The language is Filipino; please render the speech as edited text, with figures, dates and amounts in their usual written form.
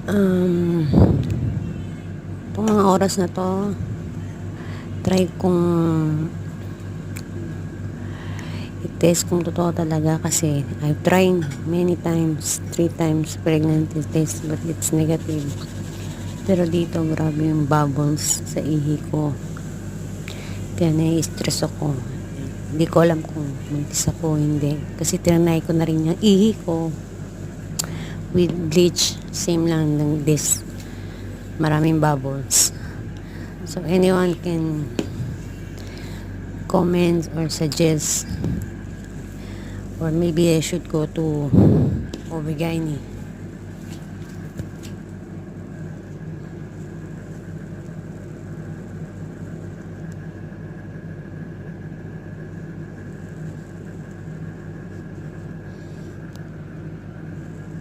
Um, Itong mga oras na to, try kong i-test kung totoo talaga kasi I've tried many times, 3 times pregnancy test but it's negative. Pero dito grabe yung bubbles sa ihi ko. Kaya nai-stress ako. Hindi ko alam kung buntis ako o hindi. Kasi tinanay ko na rin yung ihi ko with bleach. Same lang ng this. Maraming bubbles. So anyone can comment or suggest or maybe I should go to OB-GYN.